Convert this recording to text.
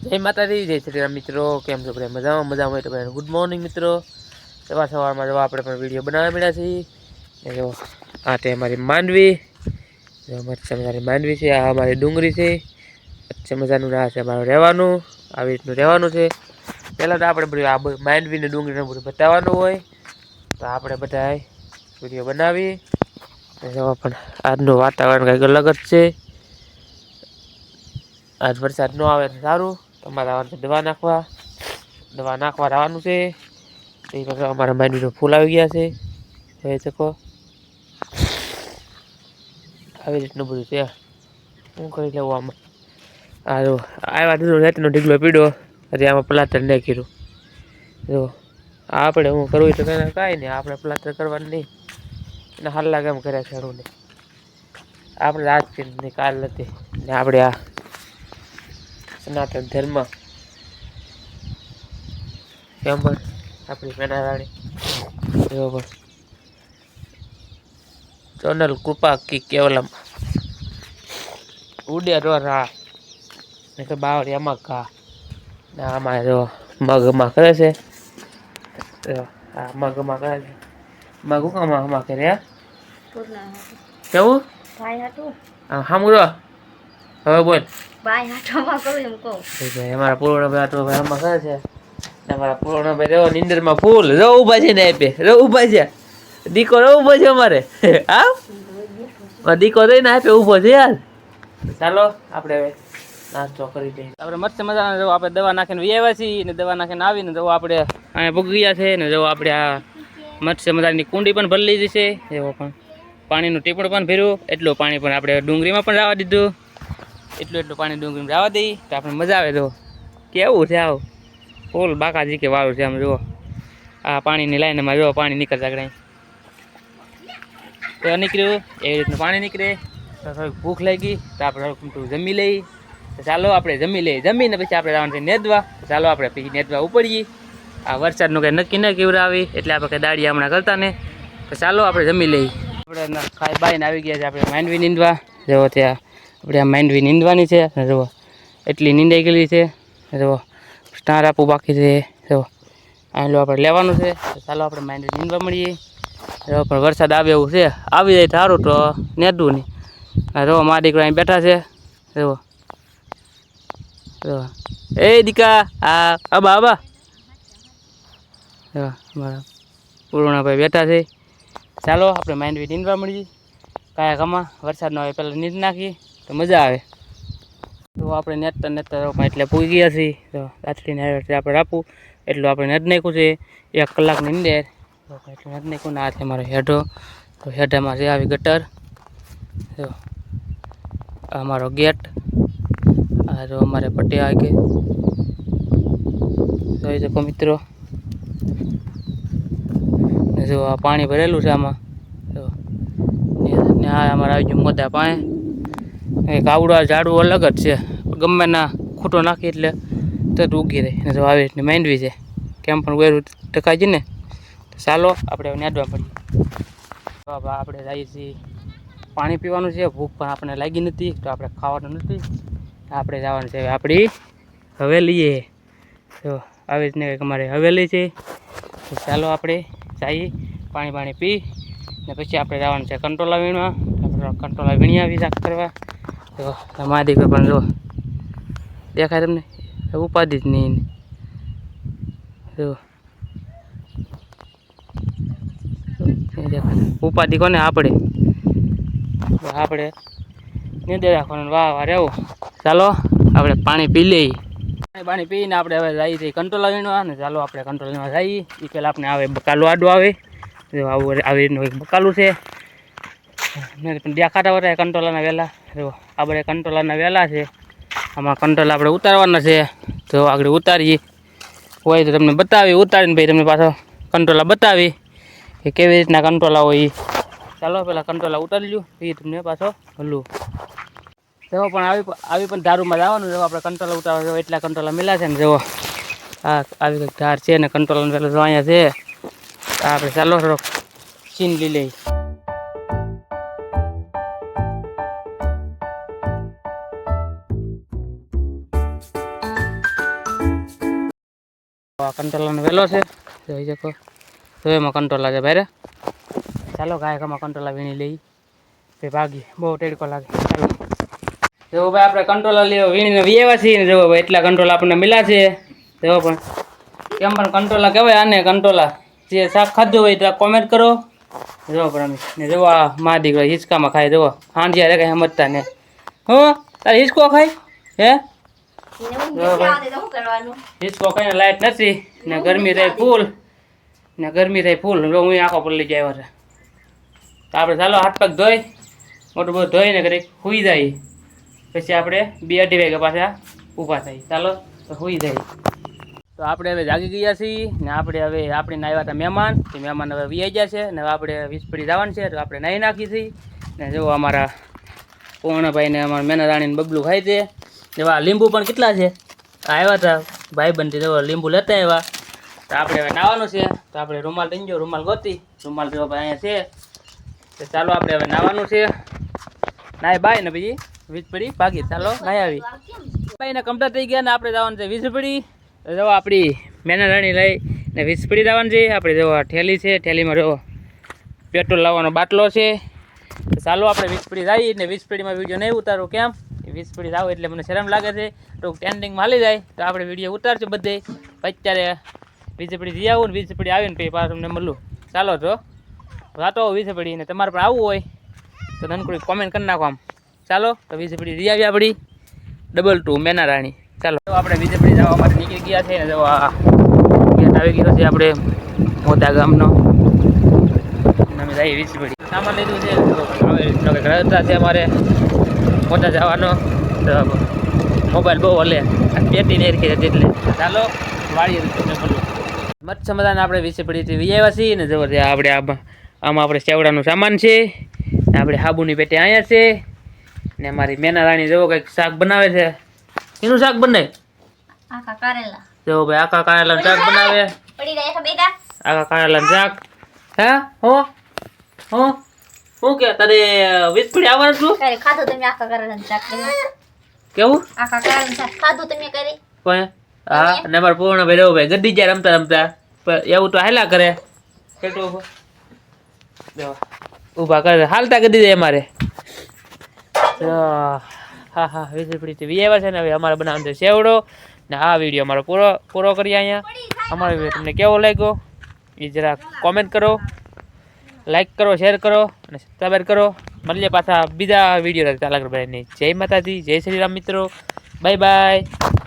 જય માતાજી, જય શ્રી રામ મિત્રો. કેમ છો બધા? મજામાં મજામાં હોય તો ભાઈ ગુડ મોર્નિંગ મિત્રો. સવારમાં જો આપણે પણ વિડીયો બનાવવા મળ્યા છીએ. જો આ તે અમારી માંડવી, જો અમારી માંડવી છે. આ અમારી ડુંગળી છે. અચ્છા મજાનું આ છે અમારું રહેવાનું. આવી રીતનું રહેવાનું છે. પહેલાં તો આપણે બધું આ માંડવીને ડુંગળીને બધું બતાવવાનું હોય, તો આપણે બધા વિડીયો બનાવી. જો પણ આજનું વાતાવરણ કંઈક અલગ જ છે. આજ વરસાદ ન આવે તો સારું. તમારે આવવાનું દવા નાખવા આવવાનું છે. અમારા માંડવીનું ફૂલ આવી ગયા છે, જોઈ શકો. આવી રીતનું બધું છે. શું કરી લેવું આમાં? આવ્યા દીધો રેતનો ઢીગલો પીડ્યો. હજી આમાં પ્લાસ્ટર નહીં કર્યું. જો આપણે હું કરવું તો કાંઈ નહીં, આપણે પ્લાસ્ટર કરવાનું નહીં. એને હાલ લાગે એમ કર્યા ખેડૂને. આપણે આજથી કાલ નથી ને આપણે આ સનાતન ધર્મ કેમ પણ આપણી મેનારાણી બરોબર ચોનલ કૃપા કી કેવલમ ઉડે રો રા ને તો બાવળી એમાં ઘા ને આમાં જો મગમાં કરે છે. આ મગમાં કરે છે. મગ આમાં કરે કેવું સામું હવે બોલ અમારા પૂર્ણ તો આમાં કરે છે. અમારા પૂર્ણ ભાઈ રહો નીંદરમાં ફૂલ રહો ઉભા છે ને આપે રહો ઉભા છે. દીકો રહો ઉભો છે અમારે હા દીકો રહીને આપે ઉભો છે યાર. ચાલો આપણે હવે નાસ્તો કરી દઈએ. આપણે મસ્ત મજાના જો આપણે દવા નાખીને આવ્યા છીએ ને દવા નાખીને આવીને જો આપણે અહીંયા ભૂગી ગયા છે ને જો આપણે આ મસ્ત મજાની કુંડી પણ ભરી લીધી છે. એવો પણ પાણીનું ટીપણ પણ ભર્યું. એટલું પાણી પણ આપણે ડુંગળીમાં પણ રાવા દીધું. એટલું પાણી ડુંગળીમાં રાવા દઈએ તો આપણે મજા આવે. તો કેવું છે આવું ફૂલ બાકાજી કે વાળું છે આમ જુઓ. આ પાણીની લાઈનમાં જો પાણી નીકળતા ગણાય તો નીકળ્યું એવી રીતનું પાણી નીકળે. તો થોડીક ભૂખ લાગી તો આપણે થોડુંક જમી લઈ. તો ચાલો આપણે જમી લઈએ. જમીને પછી આપણે જવાનું છે નેદવા. તો ચાલો આપણે પછી નેદવા ઉપડીએ. આ વરસાદનું કંઈ નક્કી ન કેવું આવી એટલે આપણે કંઈ દાડી હમણાં કરતા ને. તો ચાલો આપણે જમી લઈએ. આપણે ખાઈ બાઈને આવી ગયા છે આપણે માંડવી નીંદવા. જુઓ ત્યાં આપણે આ માંડવી નીંદવાની છે. જુઓ એટલી નીંદાઈ ગયેલી છે. જુઓ સ્ટાર આપવું બાકી છે. જો આટલું આપણે લેવાનું છે. તો ચાલો આપણે માંડવી નીંદવા મળીએ. જો પણ વરસાદ આવે એવું છે. આવી જાય સારું તો નેદવું નહીં. આ જો મારા દીકરા અહીં બેઠા છે. જો એ દીકા આ આબા આબા મારા પૂર્ણાભાઈ બેઠા છે. ચાલો આપણે માંડવી નીંદવા મળીએ. કાંઈ ગમા વરસાદ ન આવે પહેલાં નીંદ નાખીએ તો મજા આવે. તો આપણે નેતતા એટલે પૂગી ગયા છીએ. તો રાત્રિને આપણે આપવું એટલું આપણે નેદ નાખ્યું છે 1 કલાકની અંદર. તો એટલું નેદ નાખ્યું ને આ છે મારો હેઠો. તો હેઠામાં છે આવી ગટર. જો અમારો ગેટ. આ જો અમારે પટ્ટી આગે જોઈ શકો મિત્રો. જો આ પાણી ભરેલું છે આમાં. જો ને આ અમારે આવી ગયું મોદા પાણી. એક આવડું ઝાડું અલગ જ છે. ગમે ના ખૂટો નાખી એટલે તો ઉગી રહે. ને જો આવી રીતની માંડવી છે. કેમ પણ વેરું ટકાય છે ને. તો ચાલો આપણે નેદવા પડીએ. આપણે જઈએ છીએ પાણી પીવાનું છે. ભૂખ પણ આપણને લાગી નથી તો આપણે ખાવાનું નથી. આપણે જવાનું છે આપણી હવેલીએ. તો આવી રીતને કંઈક અમારી હવેલી છે. તો ચાલો આપણે જઈએ પાણી પી ને પછી આપણે જવાનું છે કંટોલા વીણવા. કંટોલા વીણી આવી શાક કરવા. તો મારા દીકરો પણ જો દેખાય તમને ઉપાધિ જ નહીં. જો ઉપાધિ કોને આપણે નીંદે રાખવાનું વાહ રહેવું. ચાલો આપણે પાણી પી લઈએ. પાણી પીને આપણે હવે જઈએ છીએ કંટોલા વીણવા. ને ચાલો આપણે કંટોલા વીણવા જઈએ. એ પહેલાં આપણે આવે બકાલું આડું આવે. જો આવું આવી રીતનું એક બકાલું છે. પણ દેખાતા હતા કંટોલાના વહેલા. જો આપણે કંટોલાના વહેલા છે. આમાં કંટોલા આપણે ઉતારવાના છે. તો આગળ ઉતારીએ હોય તો તમને બતાવી. ઉતારીને ભાઈ તમને પાછો કંટોલા બતાવી કે કેવી રીતના કંટોલા હોય. ચાલો પેલા કંટોલા ઉતારી લ્યું એ તમને પાછો હલું. જો પણ આવી પણ ધારુમાં જવાનું. જો આપણે કંટોલા ઉતારવા જો એટલા કંટોલા મળ્યા છે ને. જુઓ આ આવી કંઈક ધાર છે ને કંટોલાને પેલા જો અહીંયા છે. આપણે ચાલો થોડોક સીન લઈ લઈએ. આ કંટોલાનો વેલો છે જોઈ શકો તો એમાં કંટોલા છે ભાઈ રે ચાલો ગાય આમાં કંટોલા વીણી લઈ તે ભાગી બહુ ટેડકો લાગે ચાલો જો ભાઈ આપણે કંટોલા લેવો વીણીને વીએવા છીએ ને જો ભાઈ એટલા કંટોલા આપણને મળ્યા છે જો પણ કેમ પણ કંટોલા કહેવાય આને કંટોલા જે શાક ખાધું હોય તો કોમેન્ટ કરો જો પણ અમે ને જો આ મા દીકરો હિંચકામાં ખાય જો હાંજિયા રે કંઈ સમજતા ને હો તારે હિંચકો ખાય હે હિંચકો ખાઈને લાઈટ નથી ને ગરમી થાય ફૂલ જો હું આંખો પર લઈ જાય છે તો આપણે ચાલો હાથ પગ ધોઈ મોટું બધું ધોઈને કરી સૂઈ જાય પછી આપણે 2-2:30 વાગે પાછા ઊભા થાય ચાલો તો સૂઈ જાય તો આપણે હવે જાગી ગયા છીએ ને આપણે હવે આપણે આવ્યા હતા મહેમાન તે મહેમાન હવે વી ગયા છે ને હવે આપણે વિસ્પડી જવાનું છે તો આપણે નાહી નાખી છીએ ને જો અમારા પૂર્ણભાઈને અમારા મેનારાણીને બબલું ખાય છે જેવા લીંબુ પણ કેટલા છે આવ્યા હતા ભાઈબંધથી જો લીંબુ લેતા આવ્યા તો આપણે હવે નાહવાનું છે તો આપણે રૂમાલ લઈ ગયો રૂમાલ ગોતી રૂમાલ જો ભાઈ અહીંયા છે તો ચાલો આપણે હવે નાહવાનું છે નાય બાય ને બીજી વીજપડી ભાગી ચાલો નાહી આવી ભાઈને કમ્પ્લીટ થઈ ગયા ને આપણે જવાનું છે વીજપડી જો આપણી મેનારાણી લઈ ને વીજપડી જવાનું છે આપણે જો ઠેલી છે ઠેલીમાં જો પેટ્રોલ લાવવાનો બાટલો છે તો ચાલો આપણે વીજપડી જઈએ ને વીજપડીમાં વિડીયો નહીં ઉતારું કેમ વીજપડી જાવ એટલે મને શરમ લાગે છે તો ટ્રેન્ડિંગમાં હાલી જાય તો આપણે વિડીયો ઉતારશું બધે અત્યારે વીજપડી જઈ આવું ને વીજપડી આવીને પછી પાછું તમને મળું ચાલો તો વાતો વીજપડી ને તમારે પણ આવવું હોય તો નનકડી કોમેન્ટ કરી નાખો આમ ચાલો તો વીજપડી જઈ આવી આપણી 22 મેનારાણી ચાલો આપણે વીજપડી જવા માટે નીકળી ગયા છે ને જો આ ગેટ આવી ગયો છે આપણે મોટા ગામનો અમે જઈએ વીજપડી સામાન લીધું છે હવે ઘર હતા છે અમારે મોટા જવાનો મોબાઈલ બહુ હલે પેટી નહીં રાખી હતી એટલે ચાલો વાળીએ તમને બોલું મચ્છ મજાને આપણે વીજપડીથી વી આવ્યા છીએ ને જવો આપણે આમાં આપણે સેવડાનું સામાન છે ને આપણે સાબુની પેટી અહીંયા છે ને અમારી મેનારાણી જેવો કંઈક શાક બનાવે છે એનું શાક બનાવે આખા કારેલા જો ભાઈ આખા કારેલાનું શાક બનાવે આખા કારેલાનું શાક હા હો શું કે તારે વીજપડી આવવાનું છું કરે ખાધું તમે આખા કારેલાનું શાક કેવું આખા કારેલાનું શાક ખાધું તમે કરી કોઈ હા ને અમારે પૂર્ણ ભાઈ રહો ભાઈ ગડી જાય રમતા એવું તો હાલા કરે કેટલું ઊભા કરે હાલતા ગડી જાય અમારે હા વીજપડીથી વી આવ્યા છે ને હવે અમારે બનાવવાનો છે સેવડો ને આ વિડીયો અમારો પૂરો કરીએ અહીંયા અમારો વિડીયો તમને કેવો લાગ્યો એ જરા કોમેન્ટ કરો લાઈક કરો શેર કરો અને સબસ્ક્રાઈબ કરો મળીએ પાછા બીજા વિડીયો ચાલક ભાઈની જય માતાજી જય શ્રી રામ મિત્રો બાય બાય